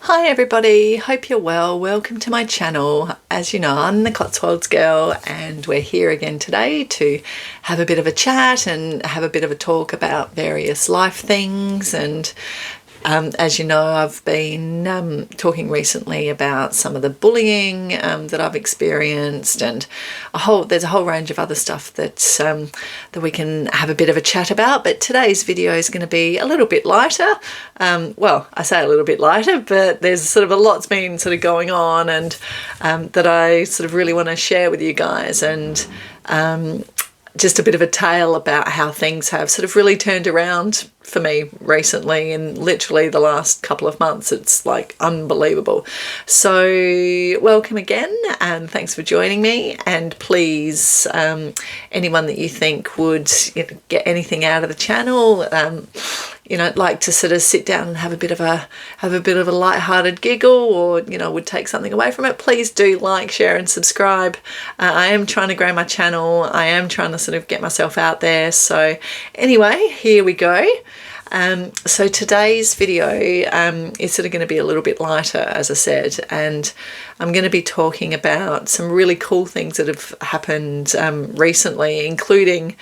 Hi everybody, hope you're well. Welcome to my channel. As you know, I'm the Cotswolds girl and we're here again today to have a bit of a chat and have a bit of a talk about various life things. And as you know, I've been talking recently about some of the bullying that I've experienced, and there's a whole range of other stuff that we can have a bit of a chat about. But today's video is going to be a little bit lighter. Well, I say a little bit lighter, but there's sort of a lot's been sort of going on, and that I sort of really want to share with you guys, and just a bit of a tale about how things have sort of really turned around for me recently in literally the last couple of months. It's like unbelievable. So welcome again and thanks for joining me, and please anyone that you think would get anything out of the channel, like to sort of sit down and have a bit of a light-hearted giggle, or would take something away from it, please do like, share and subscribe. I am trying to grow my channel. I am trying to sort of get myself out there. So anyway, here we go. So today's video is sort of going to be a little bit lighter, as I said, and I'm going to be talking about some really cool things that have happened recently, including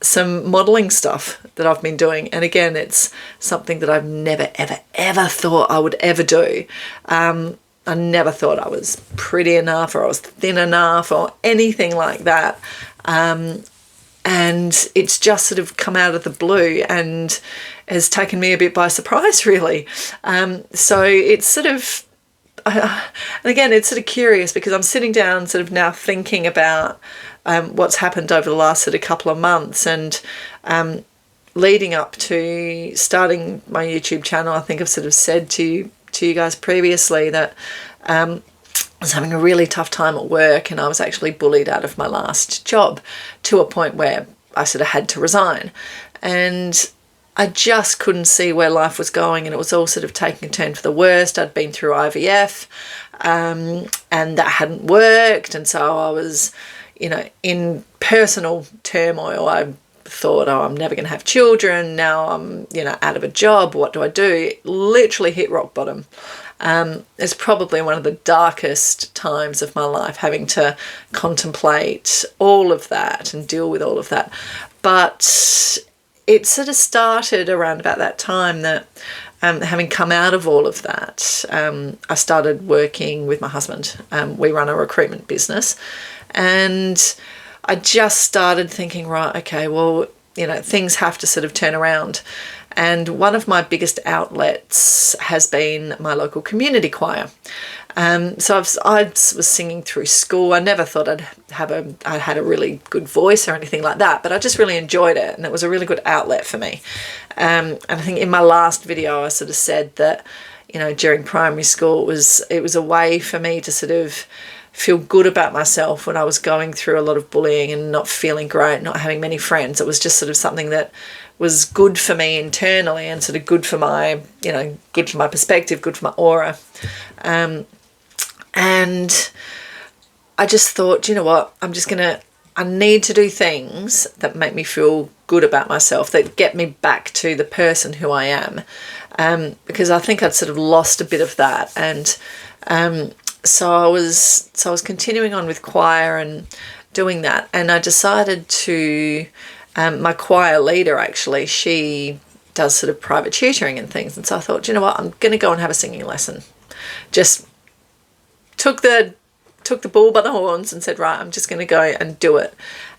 some modelling stuff that I've been doing. And again, it's something that I've never, ever thought I would ever do. I never thought I was pretty enough or I was thin enough or anything like that. And it's just sort of come out of the blue and has taken me a bit by surprise, really. So it's sort of, and again, it's sort of curious because I'm sitting down sort of now thinking about what's happened over the last sort of couple of months, and leading up to starting my YouTube channel. I think I've sort of said to you guys previously that I was having a really tough time at work, and I was actually bullied out of my last job to a point where I sort of had to resign, and I just couldn't see where life was going, and it was all sort of taking a turn for the worst. I'd been through IVF and that hadn't worked, and so I was in personal turmoil. I thought, I'm never going to have children. Now I'm, out of a job. What do I do? Literally hit rock bottom. It's probably one of the darkest times of my life, having to contemplate all of that and deal with all of that. But it sort of started around about that time that, having come out of all of that, I started working with my husband. We run a recruitment business, and I just started thinking, right, okay, well, things have to sort of turn around. And one of my biggest outlets has been my local community choir. So I was singing through school. I never thought I had a really good voice or anything like that, but I just really enjoyed it, and it was a really good outlet for me. And I think in my last video I sort of said that, during primary school it was a way for me to sort of feel good about myself when I was going through a lot of bullying and not feeling great, not having many friends. It was just sort of something that was good for me internally, and sort of good for my, good for my perspective, good for my aura. And I just thought, you know what, I need to do things that make me feel good about myself, that get me back to the person who I am. Because I think I'd sort of lost a bit of that. And so I was continuing on with choir and doing that. And I decided to, my choir leader, actually, she does sort of private tutoring and things. And so I thought, you know what, I'm going to go and have a singing lesson. Just took the bull by the horns and said, right, I'm just going to go and do it.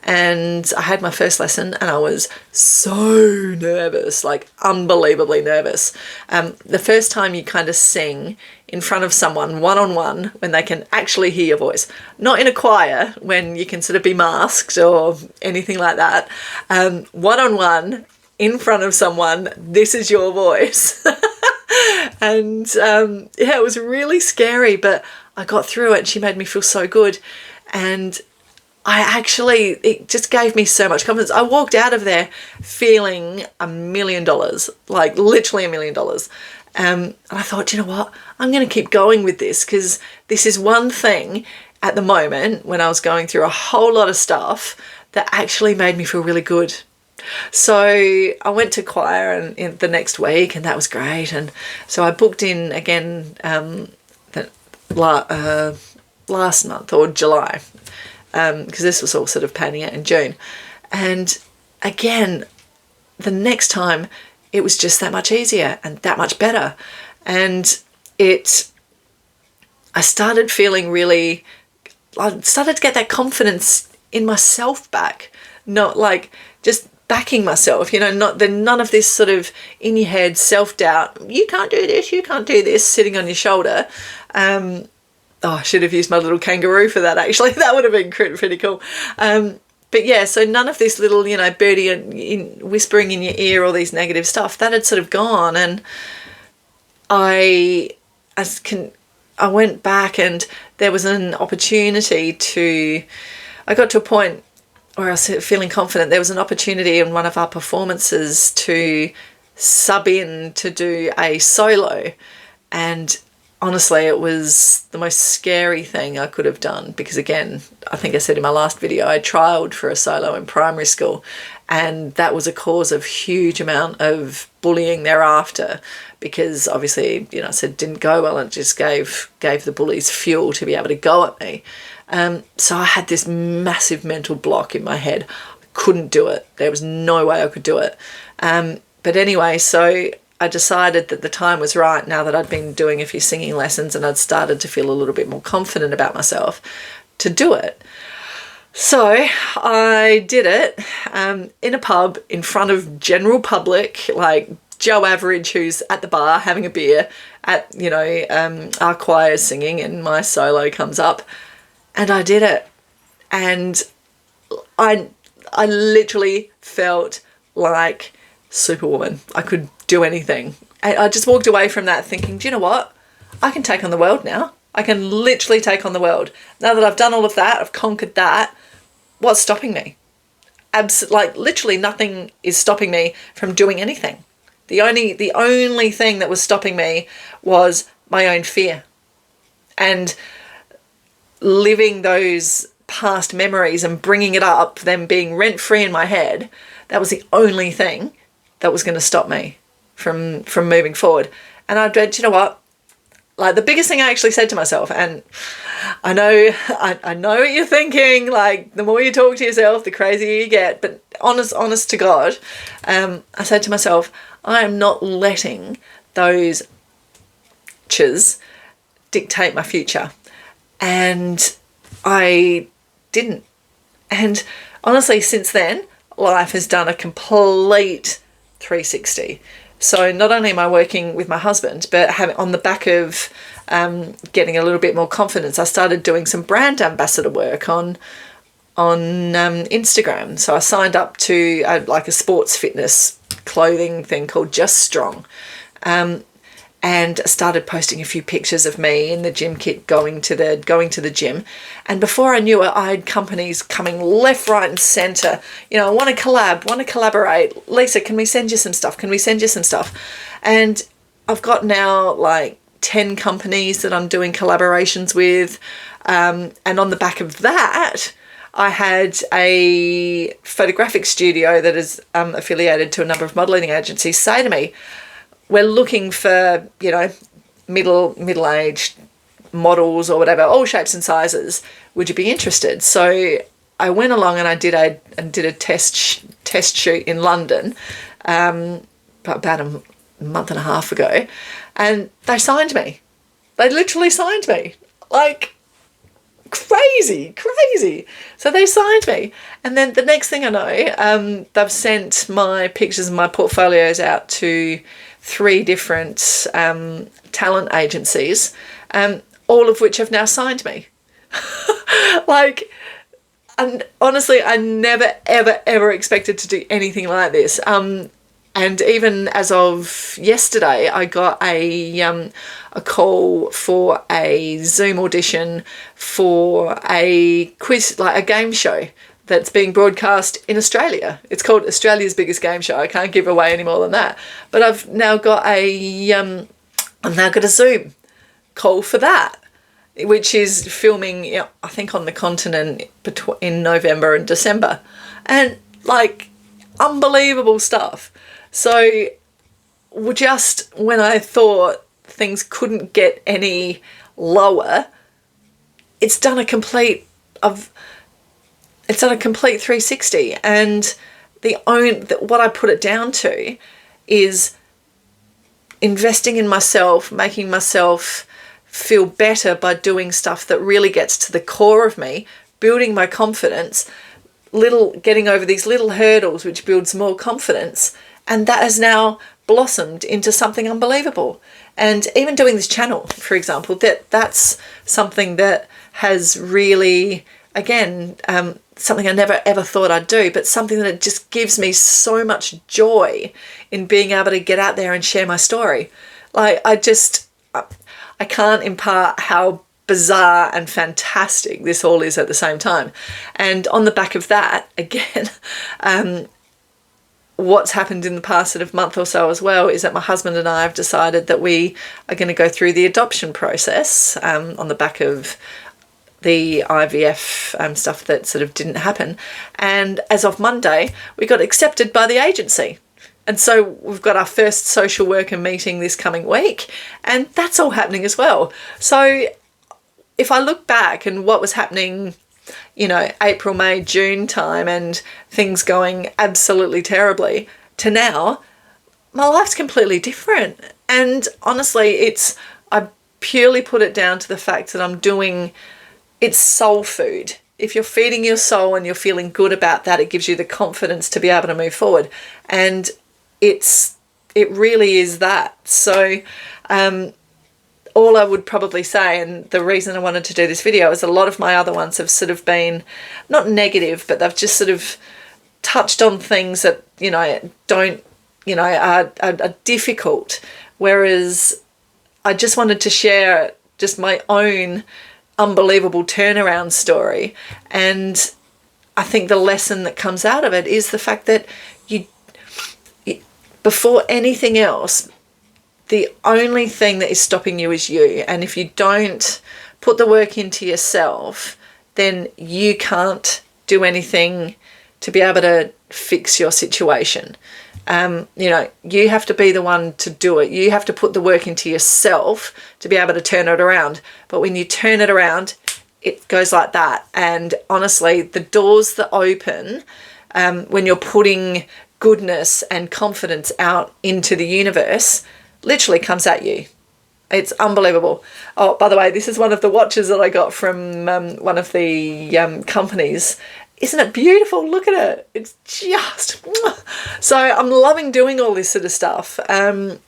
And I had my first lesson and I was so nervous, like unbelievably nervous. The first time you kind of sing in front of someone one-on-one when they can actually hear your voice, not in a choir when you can sort of be masked or anything like that. One-on-one in front of someone, this is your voice. And it was really scary, but I got through it. She made me feel so good. And it just gave me so much confidence. I walked out of there feeling $1 million, like literally $1 million. And I thought, you know what, I'm going to keep going with this, because this is one thing at the moment when I was going through a whole lot of stuff that actually made me feel really good. So I went to choir in the next week, and that was great. And so I booked in again last month or July, because this was all sort of panning out in June. And again, the next time it was just that much easier and that much better. And I started feeling really, I started to get that confidence in myself back, not like just backing myself, none of this sort of in your head self-doubt, you can't do this, you can't do this, sitting on your shoulder. I should have used my little kangaroo for that, actually. That would have been pretty cool. But yeah, so none of this little, birdie whispering in your ear, all these negative stuff, that had sort of gone. And I went back, and there was an opportunity I got to a point where I was feeling confident. There was an opportunity in one of our performances to sub in to do a solo. And honestly, it was the most scary thing I could have done, because again, I think I said in my last video, I trialled for a solo in primary school, and that was a cause of huge amount of bullying thereafter, because obviously, I said it didn't go well, and it just gave the bullies fuel to be able to go at me. So I had this massive mental block in my head. I couldn't do it. There was no way I could do it. But anyway, so I decided that the time was right, now that I'd been doing a few singing lessons and I'd started to feel a little bit more confident about myself, to do it. So I did it in a pub in front of general public, like Joe Average, who's at the bar having a beer, at our choir singing, and my solo comes up, and I did it. And I literally felt like Superwoman. I could do anything. I just walked away from that thinking, do you know what? I can take on the world now. I can literally take on the world. Now that I've done all of that, I've conquered that, what's stopping me? Literally nothing is stopping me from doing anything. The only thing that was stopping me was my own fear. And living those past memories and bringing it up, them being rent-free in my head, that was the only thing that was going to stop me from moving forward. And I dread, you know what? Like, the biggest thing I actually said to myself, and I know what you're thinking, like, the more you talk to yourself, the crazier you get, but honest to God, I said to myself, I am not letting those dictate my future. And I didn't. And honestly, since then, life has done a complete 360. So not only am I working with my husband, but on the back of getting a little bit more confidence, I started doing some brand ambassador work on Instagram. So I signed up to a sports fitness clothing thing called Just Strong, and started posting a few pictures of me in the gym kit going to the gym. And before I knew it, I had companies coming left, right and centre. I want to collaborate. Lisa, can we send you some stuff? And I've got now like 10 companies that I'm doing collaborations with. And on the back of that, I had a photographic studio that is affiliated to a number of modelling agencies say to me, we're looking for, middle-aged models or whatever, all shapes and sizes. Would you be interested? So I went along and I did a test shoot in London about a month and a half ago, and they signed me. They literally signed me. Like, crazy. So they signed me. And then the next thing I know, they've sent my pictures and my portfolios out to 3 different talent agencies, all of which have now signed me. And honestly, I never, ever, ever expected to do anything like this. And even as of yesterday, I got a call for a Zoom audition for a quiz, like a game show that's being broadcast in Australia. It's called Australia's Biggest Game Show. I can't give away any more than that. But I've now got a Zoom call for that, which is filming, I think, on the continent in November and December. And unbelievable stuff. So just when I thought things couldn't get any lower, it's done a complete 360. And what I put it down to is investing in myself, making myself feel better by doing stuff that really gets to the core of me, building my confidence, getting over these little hurdles, which builds more confidence. And that has now blossomed into something unbelievable. And even doing this channel, for example, that's something that has really, again, something I never ever thought I'd do, but something that just gives me so much joy in being able to get out there and share my story. Like, I can't impart how bizarre and fantastic this all is at the same time. And on the back of that, again, what's happened in the past sort of month or so as well is that my husband and I have decided that we are going to go through the adoption process on the back of the IVF stuff that sort of didn't happen. And as of Monday, we got accepted by the agency. And so we've got our first social worker meeting this coming week, and that's all happening as well. So if I look back and what was happening, April, May, June time, and things going absolutely terribly, to now, my life's completely different. And honestly, I purely put it down to the fact that it's soul food. If you're feeding your soul and you're feeling good about that, it gives you the confidence to be able to move forward. And it really is that. So all I would probably say, and the reason I wanted to do this video, is a lot of my other ones have sort of been not negative, but they've just sort of touched on things that are difficult. Whereas I just wanted to share just my own unbelievable turnaround story. And I think the lesson that comes out of it is the fact that before anything else, the only thing that is stopping you is you. And if you don't put the work into yourself, then you can't do anything to be able to fix your situation. You have to be the one to do it. You have to put the work into yourself to be able to turn it around. But when you turn it around, it goes like that. And honestly, the doors that open when you're putting goodness and confidence out into the universe literally comes at you. It's unbelievable. Oh, by the way, this is one of the watches that I got from one of the companies. Isn't it beautiful? Look at it. It's just... So I'm loving doing all this sort of stuff. And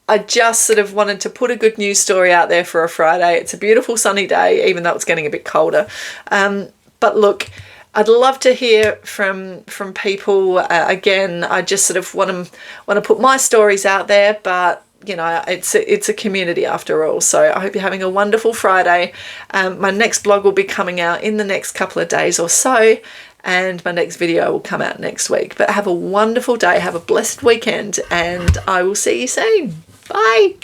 I just sort of wanted to put a good news story out there for a Friday. It's a beautiful sunny day, even though it's getting a bit colder. But look, I'd love to hear from people. Again, I just sort of want to put my stories out there, but it's a community after all. So I hope you're having a wonderful Friday. My next blog will be coming out in the next couple of days or so, and my next video will come out next week. But have a wonderful day, have a blessed weekend, and I will see you soon. Bye.